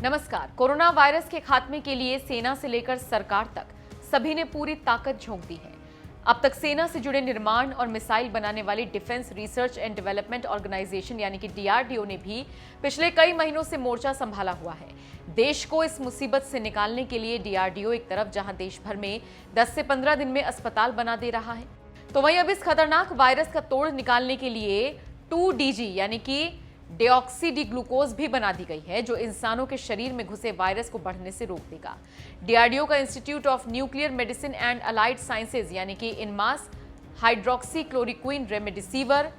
नमस्कार। Corona virus के खात्मे के लिए सेना से लेकर सरकार तक सभी ने पूरी ताकत झोंक दी है। अब तक सेना से जुड़े निर्माण और मिसाइल बनाने वाली defence research and development organisation यानी कि DRDO ने भी पिछले कई महीनों से मोर्चा संभाला हुआ है। देश को इस मुसीबत से निकालने के लिए DRDO एक तरफ जहां देश भर में 10 से 15 दिन में अस्पताल बना दे रहा है, तो वहीं अब इस खतरनाक वायरस का तोड़ निकालने के लिए 2DG यानी कि डेऑक्सी डी ग्लूकोज भी बना दी गई है, जो इंसानों के शरीर में घुसे वायरस को बढ़ने से रोक देगा। DRDO का institute of nuclear medicine and allied sciences यानी कि INMAS hydroxy chloroquine remdesivir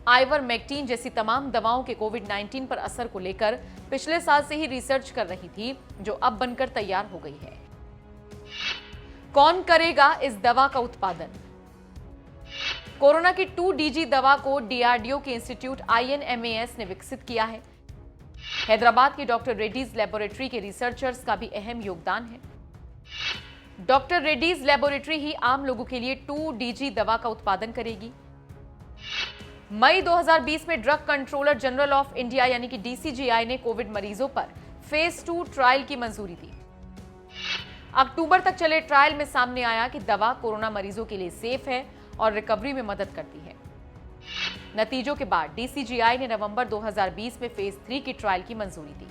ivermectin जैसी तमाम दवाओं के कोविड-19 पर असर को लेकर पिछले साल से ही रिसर्च कर रही थी, जो अब बनकर तैयार हो गई है। कौन करेगा इस दवा का उत्पादन? कोरोना की 2DG दवा को DRDO के इंस्टीट्यूट INMAS ने विकसित किया है। हैदराबाद की डॉक्टर रेड्डीज लेबोरेटरी के रिसर्चर्स का भी अहम योगदान है। डॉक्टर रेड्डीज लेबोरेटरी ही आम लोगों के लिए 2DG दवा का उत्पादन करेगी। मई 2020 में drug controller general of India यानी कि DCGI ने कोविड मरीजों पर फेज 2 ट्रायल की मंजूरी दी। अक्टूबर तक चले ट्रायल में सामने आया कि दवा कोरोना मरीजों के लिए सेफ है और रिकवरी में मदद करती है। नतीजों के बाद DCGI ने नवंबर 2020 में फेज 3 की ट्रायल की मंजूरी दी।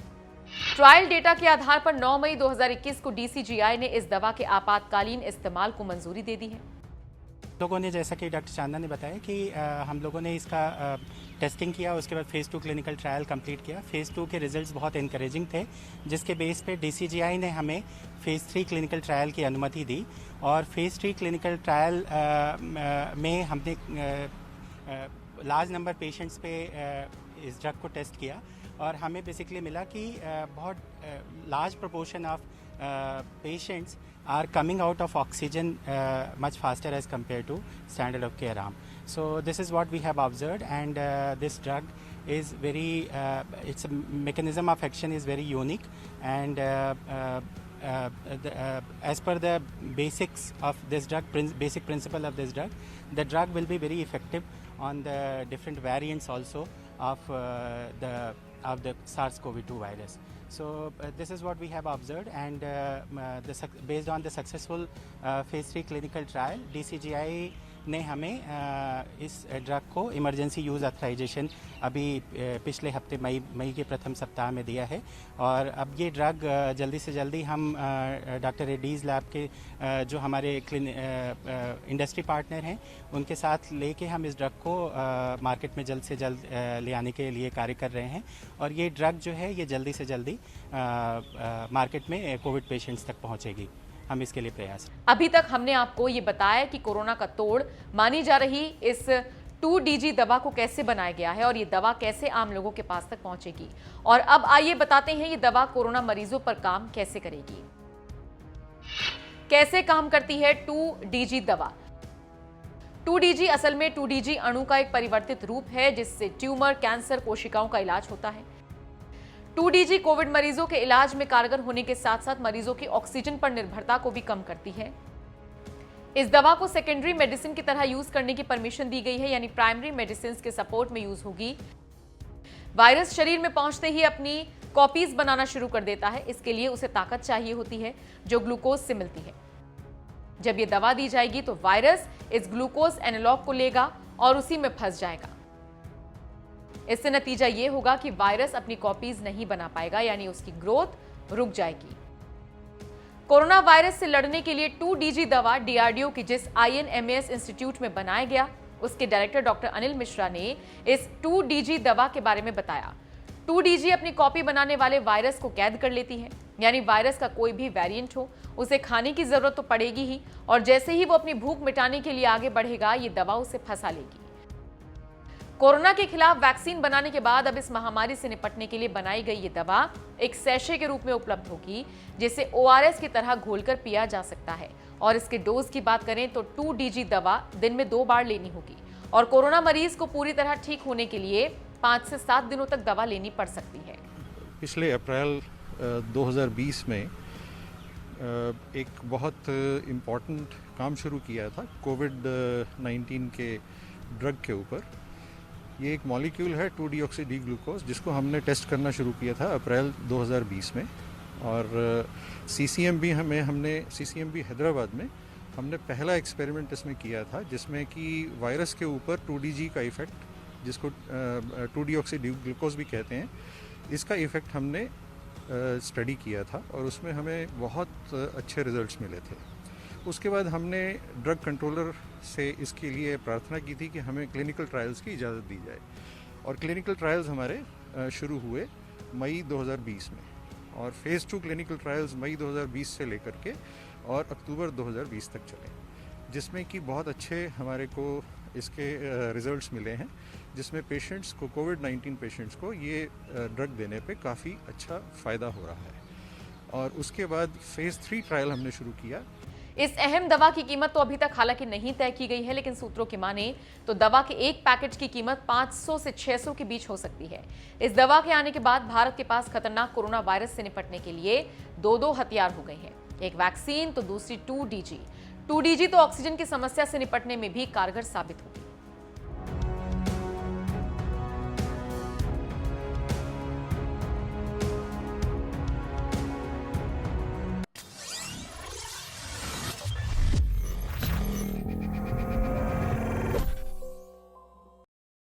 ट्रायल डेटा के आधार पर 9 मई 2021 को DCGI ने इस दवा के आपातकालीन इस्तेमाल को मंजूरी दे दी है। लोगों ने, जैसा कि डॉक्टर चांदा ने बताया कि हम लोगों ने इसका टेस्टिंग किया, उसके बाद फेज़ 2 क्लिनिकल ट्रायल कंप्लीट किया। फेज़ 2 के रिजल्ट्स बहुत इनकरेजिंग थे, जिसके बेस पे DCGI ने हमें फेज़ 3 क्लिनिकल ट्रायल की अनुमति दी और फेज़ 3 क्लिनिकल ट्रायल में हमने लार्ज नंबर पेशेंट्स पे इस ड्रग को टेस्ट किया और हमें बेसिकली मिला कि बहुत large proportion of patients are coming out of oxygen much faster as compared to standard of care arm. So this is what we have observed, and this drug is very its mechanism of action is very unique, and as per the basics of this drug, basic principle of this drug, the drug will be very effective on the different variants also of the SARS-CoV-2 virus. So this is what we have observed, and based on the successful phase 3 clinical trial, DCGI ने हमें इस drug को emergency use authorisation अभी पिछले हफ्ते मई के प्रथम सप्ताह में दिया है और अब ये ड्रग जल्दी से जल्दी हम डॉक्टर रेड्डीज़ लैब के जो हमारे इंडस्ट्री पार्टनर हैं उनके साथ लेके हम इस ड्रग को मार्केट में जल्द से जल्द ले आने के लिए कार्य कर रहे हैं और ये ड्रग जो है ये जल्दी से जल्दी मार्केट में कोविड पेशेंट्स तक पहुँचेगी। हम इसके लिए प्रयास। अभी तक हमने आपको ये बताया कि कोरोना का तोड़ मानी जा रही इस 2DG दवा को कैसे बनाया गया है और ये दवा कैसे आम लोगों के पास तक पहुंचेगी। और अब आइए बताते हैं ये दवा कोरोना मरीजों पर काम कैसे करेगी। कैसे काम करती है 2DG दवा? 2DG असल में 2DG अणु का एक परिवर्तित रूप है जिससे ट्यूमर, कैंसर कोशिकाओं का इलाज होता है। 2DG कोविड मरीजों के इलाज में कारगर होने के साथ साथ मरीजों की ऑक्सीजन पर निर्भरता को भी कम करती है। इस दवा को सेकेंडरी मेडिसिन की तरह यूज करने की परमिशन दी गई है, यानी प्राइमरी मेडिसिन के सपोर्ट में यूज होगी। वायरस शरीर में पहुंचते ही अपनी कॉपीज बनाना शुरू कर देता है। इसके लिए उसे ताकत चाहिए होती है जो ग्लूकोज से मिलती है। जब ये दवा दी जाएगी तो वायरस इस ग्लूकोज एनालॉग को लेगा और उसी में फंस जाएगा। इससे नतीजा ये होगा कि वायरस अपनी कॉपीज नहीं बना पाएगा, यानी उसकी ग्रोथ रुक जाएगी। कोरोना वायरस से लड़ने के लिए 2DG दवा DRDO की जिस INMAS इंस्टीट्यूट में बनाया गया, उसके डायरेक्टर डॉक्टर अनिल मिश्रा ने इस 2DG दवा के बारे में बताया। 2DG अपनी कॉपी बनाने वाले वायरस को कैद कर लेती है, यानी वायरस का कोई भी वेरिएंट हो उसे खाने की जरूरत तो पड़ेगी ही, और जैसे ही वो अपनी भूख मिटाने के लिए आगे बढ़ेगा ये दवा उसे फंसा लेगी। कोरोना के खिलाफ वैक्सीन बनाने के बाद अब इस महामारी से निपटने के लिए बनाई गई ये दवा एक सैशे के रूप में उपलब्ध होगी, जिसे ORS की तरह घोलकर पिया जा सकता है। और इसके डोज की बात करें तो 2DG दवा दिन में 2 बार लेनी होगी और कोरोना मरीज को पूरी तरह ठीक होने के लिए 5 से 7 दिनों तक दवा लेनी पड़ सकती है। पिछले अप्रैल 2020 में एक बहुत इम्पोर्टेंट काम शुरू किया था कोविड-19 के ड्रग के ऊपर, ये एक मॉलिक्यूल है 2-डीऑक्सी डी ग्लूकोज, जिसको हमने टेस्ट करना शुरू किया था अप्रैल 2020 में। और CCMB हैदराबाद में हमने पहला एक्सपेरिमेंट इसमें किया था, जिसमें कि वायरस के ऊपर 2DG का इफ़ेक्ट, जिसको 2-डीऑक्सी डी ग्लूकोज भी कहते हैं, इसका इफ़ेक्ट हमने स्टडी किया था और उसमें हमें बहुत अच्छे रिजल्ट्स मिले थे। उसके बाद हमने ड्रग कंट्रोलर से इसके लिए प्रार्थना की थी कि हमें क्लिनिकल ट्रायल्स की इजाज़त दी जाए, और क्लिनिकल ट्रायल्स हमारे शुरू हुए मई 2020 में, और फेज़ 2 क्लिनिकल ट्रायल्स मई 2020 से लेकर के और अक्टूबर 2020 तक चले, जिसमें कि बहुत अच्छे हमारे को इसके रिजल्ट्स मिले हैं, जिसमें पेशेंट्स को, कोविड-19 पेशेंट्स को ये ड्रग देने पे काफ़ी अच्छा फ़ायदा हो रहा है। और उसके बाद फेज़ 3 ट्रायल हमने शुरू किया। इस अहम दवा की कीमत तो अभी तक हालांकि नहीं तय की गई है, लेकिन सूत्रों की माने तो दवा के एक पैकेट की कीमत 500 से 600 के बीच हो सकती है। इस दवा के आने के बाद भारत के पास खतरनाक कोरोना वायरस से निपटने के लिए दो हथियार हो गए हैं, एक वैक्सीन तो दूसरी 2DG। 2DG तो ऑक्सीजन की समस्या से निपटने में भी कारगर साबित होगी।